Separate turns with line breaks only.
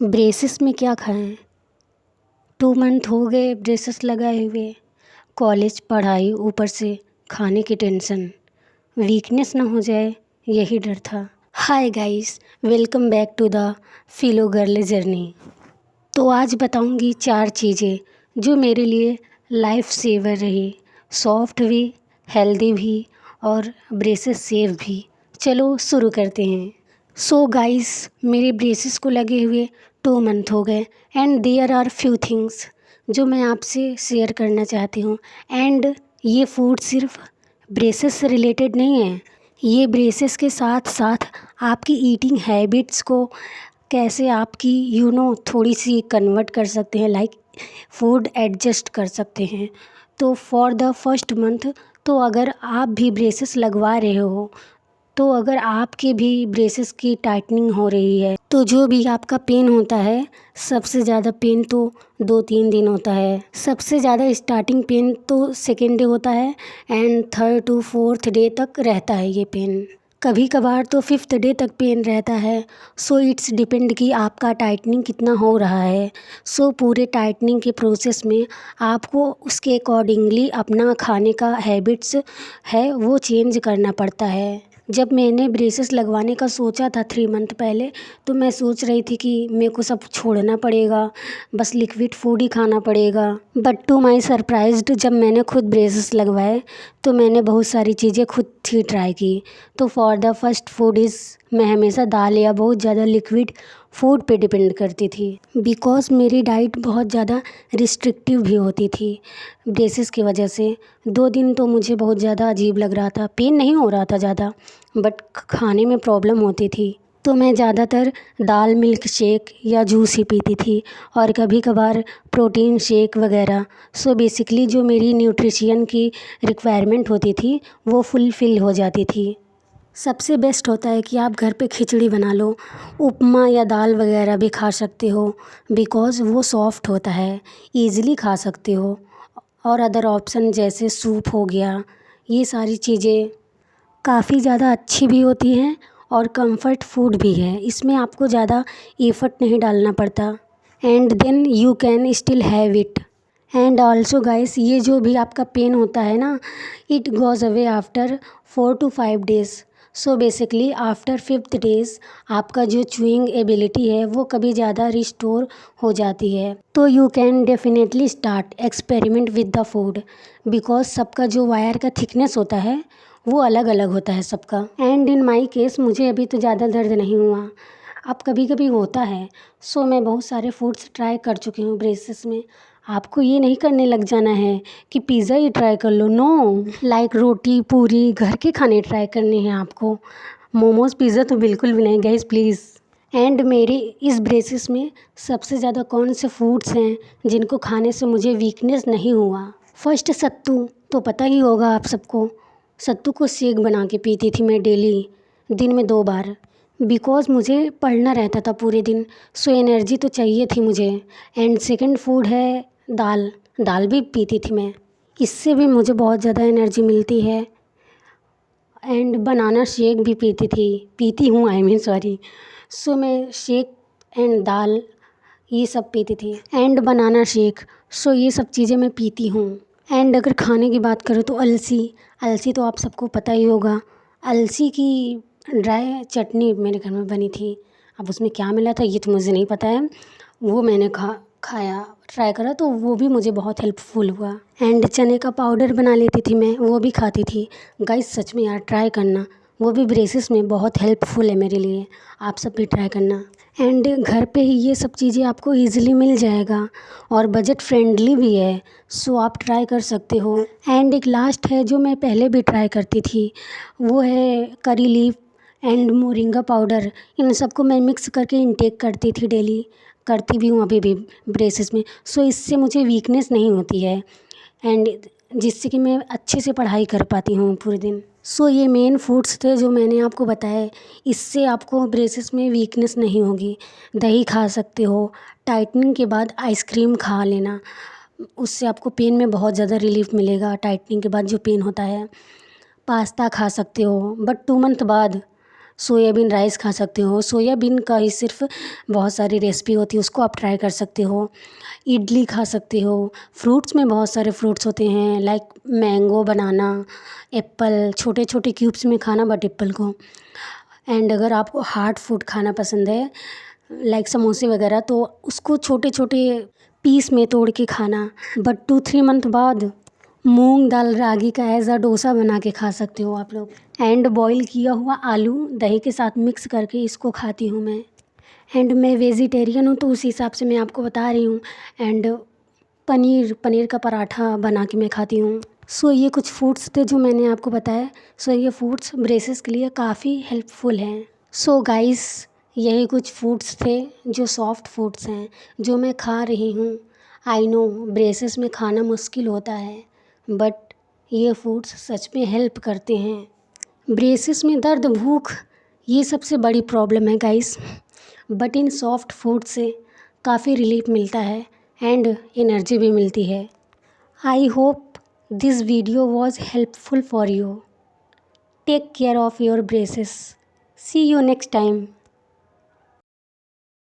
Braces में क्या खाएं। 2 मंथ हो गए ब्रेसेस लगाए हुए। कॉलेज पढ़ाई ऊपर से खाने की टेंशन, वीकनेस ना हो जाए यही डर था। Hi guys, welcome back to the Philo Girl journey. तो आज बताऊंगी 4 चीज़ें जो मेरे लिए लाइफ सेवर रही। सॉफ्ट भी, हेल्दी भी और ब्रेसेस सेफ भी। चलो शुरू करते हैं। सो गाइस, मेरे ब्रेसेस को लगे हुए 2 मंथ हो गए and there are few things जो मैं आपसे शेयर करना चाहती हूँ। एंड ये फूड सिर्फ ब्रेसेस से रिलेटेड नहीं है, ये ब्रेसेस के साथ साथ आपकी ईटिंग हैबिट्स को कैसे आपकी थोड़ी सी कन्वर्ट कर सकते हैं, लाइक फूड एडजस्ट कर सकते हैं। तो फॉर द फर्स्ट मंथ, तो अगर आप भी ब्रेसेस लगवा रहे हो, तो अगर आपके भी ब्रेसेस की टाइटनिंग हो रही है, तो जो भी आपका पेन होता है, सबसे ज़्यादा पेन तो 2-3 दिन होता है। सबसे ज़्यादा स्टार्टिंग पेन तो सेकेंड डे होता है and 3rd to 4th day तक रहता है ये पेन। कभी कभार तो 5th डे तक पेन रहता है। सो इट्स डिपेंड कि आपका टाइटनिंग कितना हो रहा है। सो पूरे टाइटनिंग के प्रोसेस में आपको उसके अकॉर्डिंगली अपना खाने का हैबिट्स है वो चेंज करना पड़ता है। जब मैंने ब्रेसेस लगवाने का सोचा था 3 मंथ पहले, तो मैं सोच रही थी कि मेरे को सब छोड़ना पड़ेगा, बस लिक्विड फूड ही खाना पड़ेगा। बट टू माई सरप्राइज्ड, जब मैंने खुद ब्रेसेस लगवाए तो मैंने बहुत सारी चीज़ें खुद ही ट्राई की। तो for the first food is, मैं हमेशा दाल या बहुत ज़्यादा लिक्विड फूड पे डिपेंड करती थी, बिकॉज़ मेरी डाइट बहुत ज़्यादा रिस्ट्रिक्टिव भी होती थी ब्रेसेस की वजह से। 2 दिन तो मुझे बहुत ज़्यादा अजीब लग रहा था, पेन नहीं हो रहा था ज़्यादा, बट खाने में प्रॉब्लम होती थी। तो मैं ज़्यादातर दाल मिल्क शेक या जूस ही पीती थी और कभी कभार प्रोटीन शेक वगैरह। सो बेसिकली जो मेरी न्यूट्रिशन की रिक्वायरमेंट होती थी वो फुलफ़िल हो जाती थी। सबसे बेस्ट होता है कि आप घर पे खिचड़ी बना लो, उपमा या दाल वगैरह भी खा सकते हो, बिकॉज़ वो सॉफ्ट होता है, ईज़िली खा सकते हो। और अदर ऑप्शन जैसे सूप हो गया, ये सारी चीज़ें काफ़ी ज़्यादा अच्छी भी होती हैं और कंफर्ट फूड भी है। इसमें आपको ज़्यादा एफर्ट नहीं डालना पड़ता and then you can still have it. And also guys, ये जो भी आपका पेन होता है ना, it goes away after 4 to 5 days. So basically after 5th days आपका जो च्यूइंग एबिलिटी है वो कभी ज़्यादा रिस्टोर हो जाती है। तो you can definitely start experiment with the food, because सबका जो वायर का थिकनेस होता है वो अलग अलग होता है सबका। एंड इन माई केस मुझे अभी तो ज़्यादा दर्द नहीं हुआ, अब कभी कभी होता है। सो मैं बहुत सारे फूड्स ट्राई कर चुकी हूँ ब्रेसेस में। आपको ये नहीं करने लग जाना है कि पिज़्ज़ा ही ट्राई कर लो, नो। लाइक रोटी पूरी घर के खाने ट्राई करने हैं आपको, मोमोज़ पिज़्ज़ा तो बिल्कुल भी नहीं गाइस, प्लीज़। एंड मेरे इस ब्रेसेस में सबसे ज़्यादा कौन से फूड्स हैं जिनको खाने से मुझे वीकनेस नहीं हुआ। फर्स्ट, सत्तू तो पता ही होगा आप सबको। सत्तू को शेक बना के पीती थी मैं डेली, दिन में 2 बार, बिकॉज़ मुझे पढ़ना रहता था पूरे दिन, सो एनर्जी तो चाहिए थी मुझे। एंड सेकंड फूड है दाल, दाल भी पीती थी मैं, इससे भी मुझे बहुत ज़्यादा एनर्जी मिलती है। एंड बनाना शेक भी पीती हूँ, आई मीन सॉरी। सो मैं शेक एंड दाल ये सब पीती थी एंड बनाना शेक, सो ये सब चीज़ें मैं पीती हूँ। एंड अगर खाने की बात करूँ तो अलसी, अलसी तो आप सबको पता ही होगा। अलसी की ड्राई चटनी मेरे घर में बनी थी, अब उसमें क्या मिला था ये तो मुझे नहीं पता है। वो मैंने खाया, ट्राई करा, तो वो भी मुझे बहुत हेल्पफुल हुआ। एंड चने का पाउडर बना लेती थी मैं, वो भी खाती थी। गाइस सच में यार ट्राई करना, वो भी ब्रेसेस में बहुत हेल्पफुल है मेरे लिए, आप सब भी ट्राई करना। एंड घर पे ही ये सब चीज़ें आपको इजीली मिल जाएगा और बजट फ्रेंडली भी है, सो आप ट्राई कर सकते हो। एंड एक लास्ट है जो मैं पहले भी ट्राई करती थी, वो है curry leaf and moringa powder. इन सबको मैं मिक्स करके इंटेक करती थी डेली, करती भी हूँ अभी भी ब्रेसेस में। सो इससे मुझे वीकनेस नहीं होती है एंड जिससे कि मैं अच्छे से पढ़ाई कर पाती हूँ पूरे दिन। सो ये मेन फूड्स थे जो मैंने आपको बताए, इससे आपको ब्रेसेस में वीकनेस नहीं होगी। दही खा सकते हो, टाइटनिंग के बाद आइसक्रीम खा लेना, उससे आपको पेन में बहुत ज़्यादा रिलीफ मिलेगा। टाइटनिंग के बाद जो पेन होता है, पास्ता खा सकते हो बट 2 मंथ बाद। सोयाबीन राइस खा सकते हो। सोयाबीन का ही सिर्फ बहुत सारी रेसिपी होती है, उसको आप ट्राई कर सकते हो। इडली खा सकते हो। फ्रूट्स में बहुत सारे फ्रूट्स होते हैं, लाइक मैंगो, बनाना, एप्पल, छोटे छोटे क्यूब्स में खाना बट एप्पल को। एंड अगर आपको हार्ड फूड खाना पसंद है लाइक समोसे वगैरह, तो उसको छोटे छोटे पीस में तोड़ के खाना। बट 2-3 मंथ बाद मूंग दाल रागी का एज अ डोसा बना के खा सकते हो आप लोग। एंड बॉईल किया हुआ आलू दही के साथ मिक्स करके इसको खाती हूँ मैं। एंड मैं वेजिटेरियन हूँ, तो उस हिसाब से मैं आपको बता रही हूँ। एंड पनीर का पराठा बना के मैं खाती हूँ। सो ये कुछ फूड्स थे जो मैंने आपको बताया। सो ये फूड्स ब्रेसेस के लिए काफ़ी हेल्पफुल हैं। सो गाइस, यही कुछ फूड्स थे जो सॉफ्ट फूड्स हैं जो मैं खा रही हूँ। आई नो ब्रेसेस में खाना मुश्किल होता है, बट ये फूड्स सच में हेल्प करते हैं। ब्रेसेस में दर्द, भूख, ये सबसे बड़ी प्रॉब्लम है guys, but in soft food से काफ़ी रिलीफ मिलता है एंड एनर्जी भी मिलती है। I hope this video was helpful for you. Take care of your braces. See you next time.